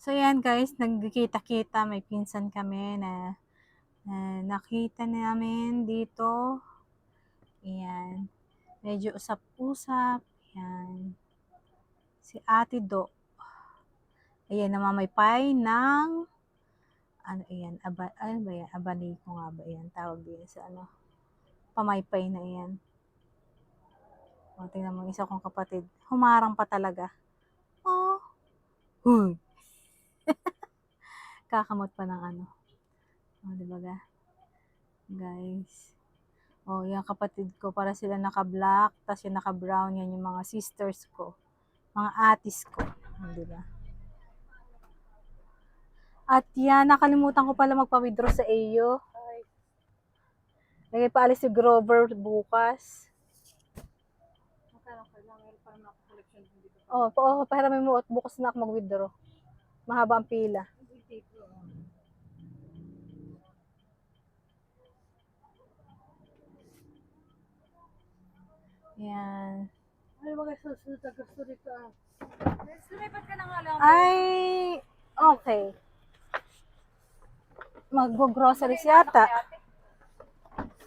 So yan guys, nagkikita-kita, may pinsan kami na nakita namin dito. Ayan. Medyo usap-usap. Ayan. Si Ate Do. Ayan, namamaypay ng ano ayan, ano ba yan? Abaniko nga ba yan? Tawag din sa ano, pamaypay na yan. O, tingnan mo, isa kong kapatid. Humarang pa talaga. Oh. Huy. Kakamot pa ng ano. O, diba ga? Guys. O, yung kapatid ko, para sila naka-black, tas yung naka-brown, yan yung mga sisters ko. Mga atis ko. O, diba? At yan, nakalimutan ko pala magpa-withdraw sa iyo. Lagay pa alis si Grover bukas. Para may muot. Bukas na ako mag-withdraw. Mahaba ang pila. Yan. Ay, mga susunod na gusto dito. Sulipat ka na nga lang. Ay, okay. Mag-groceries yata.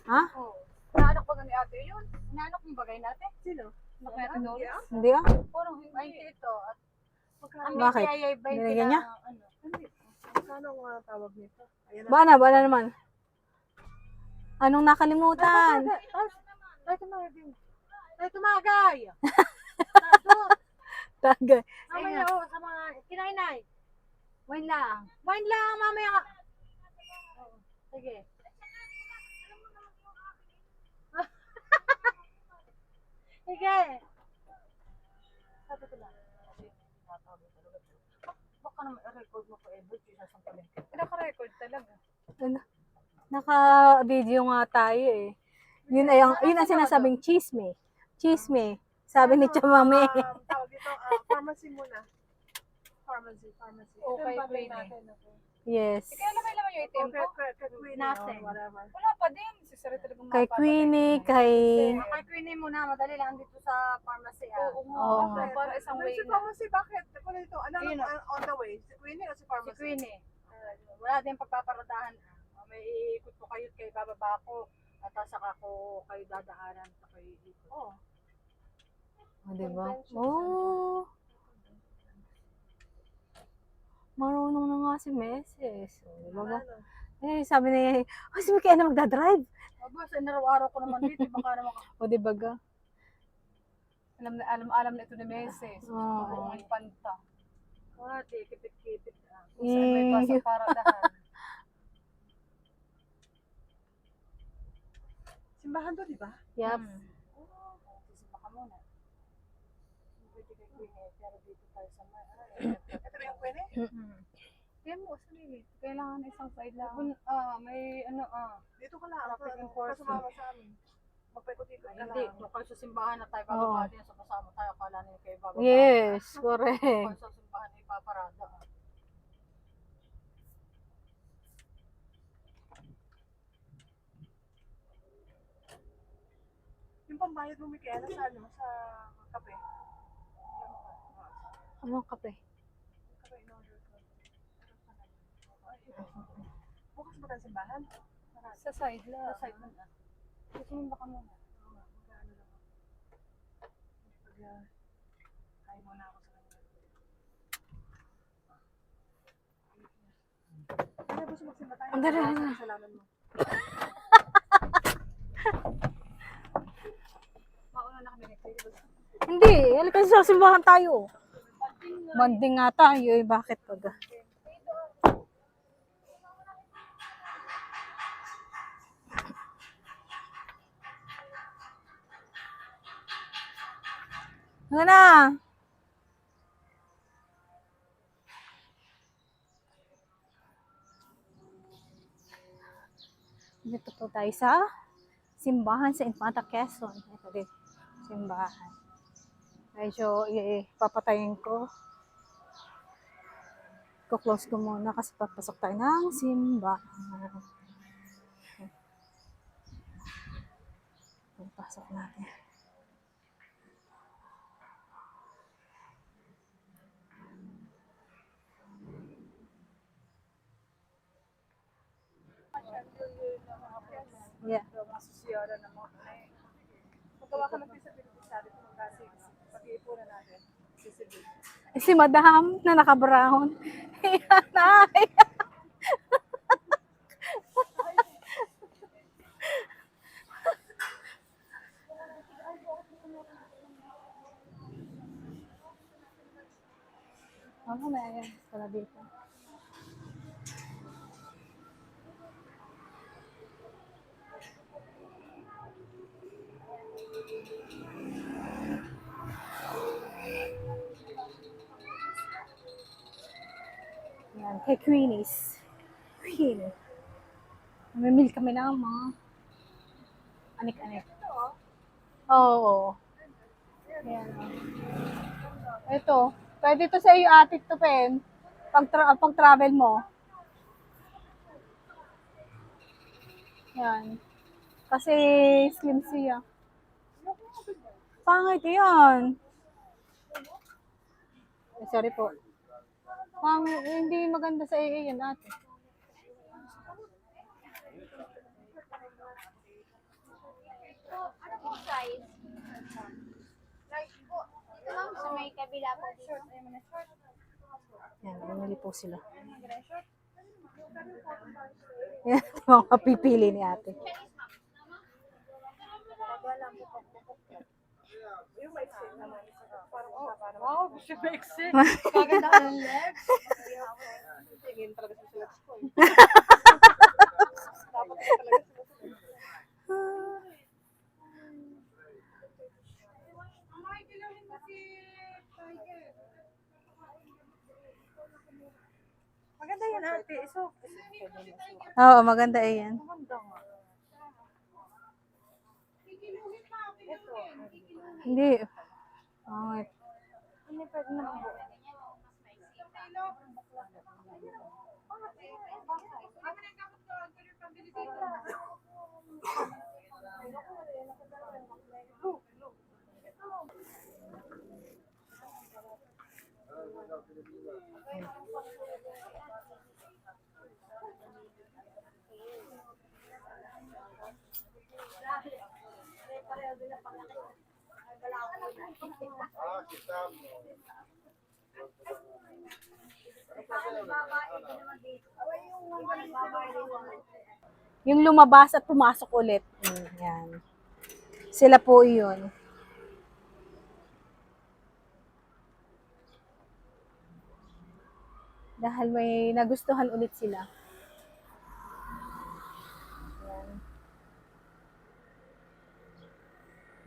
Ha? Oh. Naanak ba ni ate yun? Naanak yung bagay natin? Sino? Nakayati doon? Hindi ah. Parang hindi ito. At Bakit? Binigyan niya? Ano? Hindi. Kano ang tawag nito? Bana naman. Anong nakalimutan? Ay, tumagay! Tagay. Mamaya o, sa mga kinainay. Wine lang. Wine lang, mamaya ka. Sige. Sige. Sabi ko lang. Baka naman i-record mo ko every sa palengke. Naka-record talaga. Naka-video nga tayo eh. Yun ang sinasabing chisme. Chisme. Sabi ni Chamame. Tawag dito, pharmacy muna. Pharmacy. Okay, Queen. Yes. Kaya naman yung item ko? Nothing. Wala pa din. Sisari talagang Kay Queenie, kay Queenie muna. Madali lang dito sa pharmacy. Oo nga. Para isang way Si na. pharmacy, bakit? Kung ito, ano on the way? Si Queenie o si Si pharmacy? Queenie. Wala din pagpaparadahan. May iikot po kayo kay bababa ko. At saka ko kayo dadaanan sa kayo ikot. Oo. oh, diba? Oh. Marunong na nga si Meses. Diba? Eh, sabi niya, si Mika na magdadrive. Aba, sa inaraw-araw ko naman dito. Baka naman O, diba ga? alam na ito ni Meses. Oo. Ang panta. Kipit-kipit. Kung saan may pasang paradahan. Simbahan to, di ba? Yup. Sisimba ka muna. Pwede kay Queenie, pero dito tayo sa may. Ito ba yung Queenie? Kaya mo, sarili. Kailangan isang side lang. May Dito ka lang. Traffic enforcement. Kasama sa amin. Magpaikot-ikot ka Hindi, lang. kung kayo sa simbahan na tayo bababa din, sa kasama tayo, akala nyo kayo bababa. Yes, correct. Kung kayo sa simbahan ay paparada. Yung pambayad mo, Michaela, sa ano? Sa kape. Anong kape? Kape in order ko. Bukas ba tayo simbahan? Sa side lang. Sa side lang. Susunod ka muna. Mag-ano lang ako. Kain muna ako sa kanila. Kaya gusto magsimba tayo. Ang dali. Salamat mo. Mauna na kami nagpili. Hindi, halika sa simbahan tayo. Banding nga tayo eh, bakit pag? Ano na? Dito po tayo sa simbahan sa Infanta Quezon. Ito din, simbahan. Medyo papatayin ko. Ko-close ko muna kasi papasok tayo ng simbahan. Pasok natin. Yeah. So, mga susyara ng mga magawa ka ng feasibility study kung magkano pag-iipunan natin. Feasibility. Si Madam na naka-brown. Yan ay. Ako may ayan pala dito. Yan, kay Queenies. Queen. Mamimili kami ng mga anik-anik. Oo. Yan. Ito. Pwede to sa iyo, atik to, Pen. Pag travel mo. Yan. Kasi slim siya. Pangit yan. Sorry po. Pangit, hindi maganda sa iyo yan, ate. Ano po size? Large po. Dito lang sa may kabila po dito. Yan, bumili po sila. Yan, mga pipili ni ate. Wow, gusto mo exit. Kaganda ka ng legs. Tingin talaga sa legs ko. Dapat talaga sa legs. Maganda yan ate. Oo, maganda eh yan. Maganda nga. Hindi. Pangit. Hindi pwede na lang. Yung lumabas at pumasok ulit. Yan. Sila po yun. Dahil may nagustuhan ulit sila. Yan.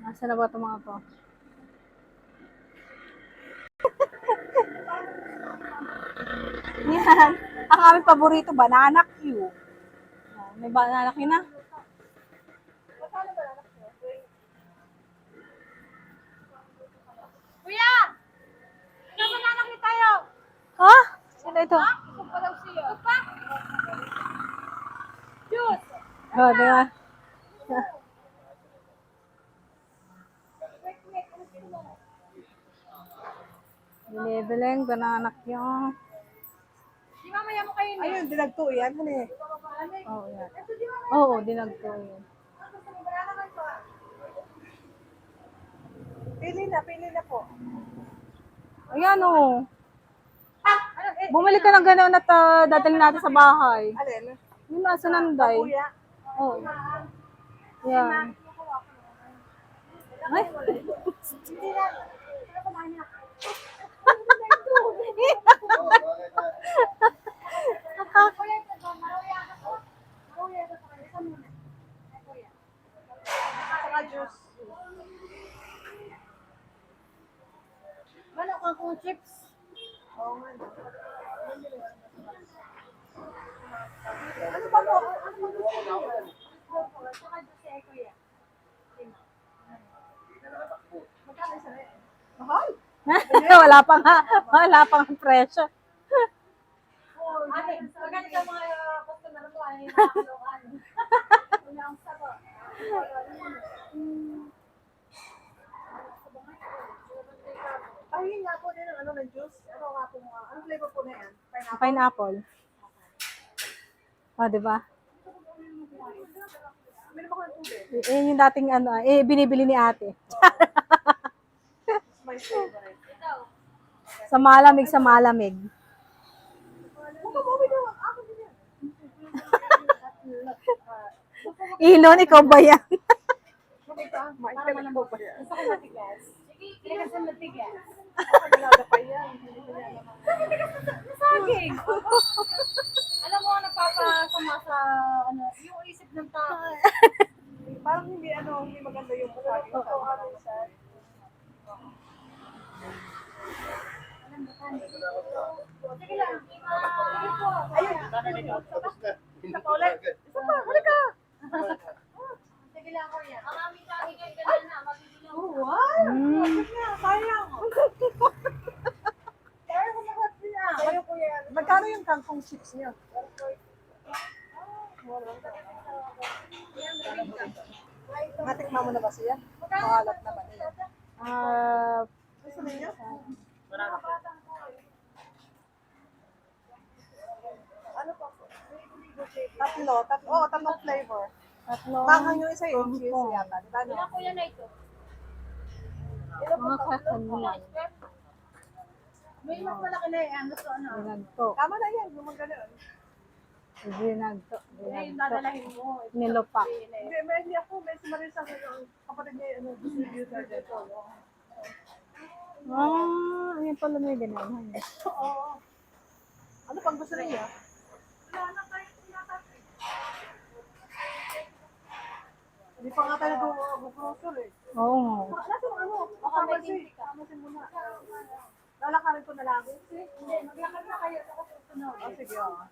Nasa na ba ito mga to? Yan. Ang aming paborito, banana Q. Yan. May banana Q na. Kuya! Kasama na nakita tayo! Ha? Sino ito? Kupa daw siya. Kupa? Juice! Oh, di ba? Binibiling, banana Q. Di mamaya mo kayo Ayun, dinagto yan. Ano eh? Oo, yan. Oo, dinagto yun. Pili na po. Ayan o. Bumili ka ng gano'n at dadalhin natin sa bahay. Alin? Yung nasa nanday. Kuya. Oo. Yan. Ay. Saka juice. Wala kang kung chips. Oo nga. Ano ba mo? Saka juice eh, kuya. Mahal? Wala pa nga presyo. Ate, maganda sa mga customer ko ay nakakalokan. Wala ang sagot. Ay, yun nga po din ang ano ng juice. Ano nga po mga, anong flavor po na yan? Pineapple? Pineapple. O, diba? Meron ba Yung dating binibili ni ate. My favorite. Sa malamig, sa malamig. Mami daw, ako din yan. Inon, ikaw ba yan? Makita, maintindihan ko pa yan. Gusto ko matigas. Sige kasi matigas. Pagkalaga pa yan. Hindi ko yan naman. Saging. Alam mo, nagpapasama sa, yung isip ng tao. Parang hindi maganda yung saging. Sige lang. Ayun, isa pa ulit. Isa pa, halika. Sige lang, Kuya. Ang aming saging ay ganun na. Mabibilang Oh, wow. Mm. Sayang. Sayang kung lahat niya. Kayo, Kuya. Magkano yung kangkong chips niya? Natikman mo na ba siya? Mahalat naman niya. Gusto niya? Ano pa? Tatlong flavor. Manghang yung isa yung cheese yata. Di ba? Ilang Kuya na ito? Mga kakanilan. May mas malaki na yan. Gusto Binagto. Tama na yan, yung mga ganun. Binagto. yung Binagto. dadalahin mo. Nilupa. Hindi, may hindi ako. May si Marisa yung kapatid niya, distributor dito. Ayun pala may ganahan. Oo. Ano pang gusto niya? Hindi pa nga tayo nag-grocer eh. Oo. Nasa pharmacy. Pharmacy muna. Lalakarin ko na lang. Hindi, maglakad na kayo. Ako susunod. Sige, oh.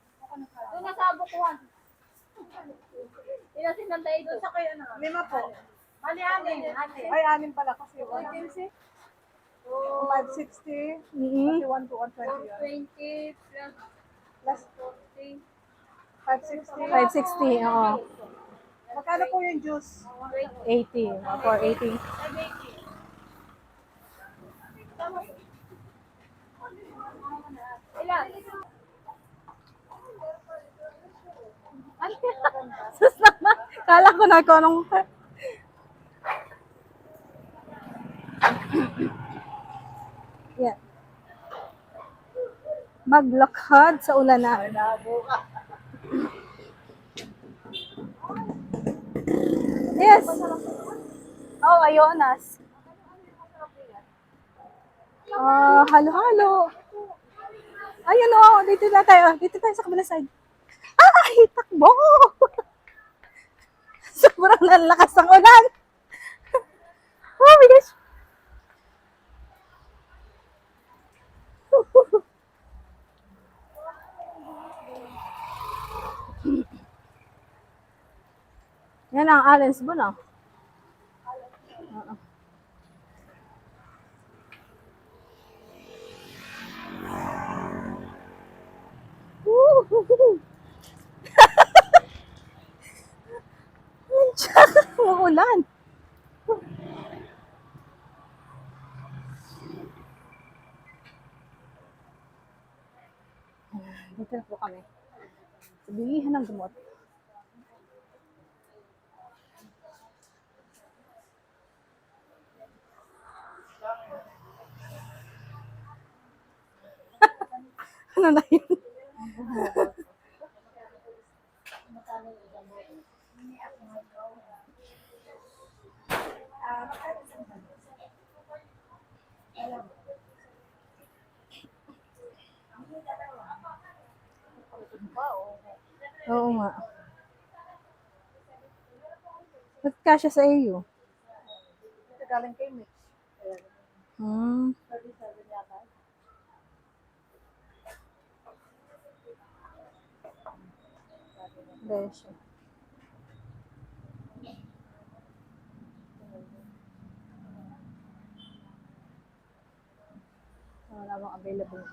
Doon na sa bukuhan. Ilang sinanda ito? Sa kayo na. 5 po. Bali, anin, ate. Ay, 6 pala kasi 150. 560. Mm-hmm. Kasi 1 to 120 yun. 20 plus Plus 40. 560. 560, oo. Magkano po yung juice? 80. 480. Ilan? Ay, sus naman. Kala ko na kung anong... Yan. Maglakad sa ulanan. Yes. Oh, Ayonas. Halo-halo. Ayun dito na tayo. Dito tayo sa kabilang side. Ay, takbo! Sobrang lalakas ng ulan. Oh my gosh. Yan ang Allen's Boon, ah. Oo. Woo! Uulan. Dito na po kami. Sa bilihan ng gamot. Ano na yun? Oo nga. Ba't kasya sa iyo? Galing kay Mitch. Hmm. 37 yata. Desyo. Wala bang available?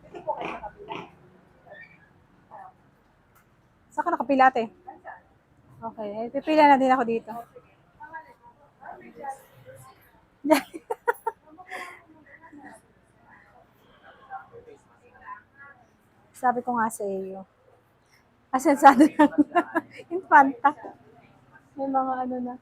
Dito po kayo sa kabila. Saan ka nakapilate? Okay, pipila na din ako dito. Sabi ko nga sa iyo. Asensado lang. Infanta. May mga ano na.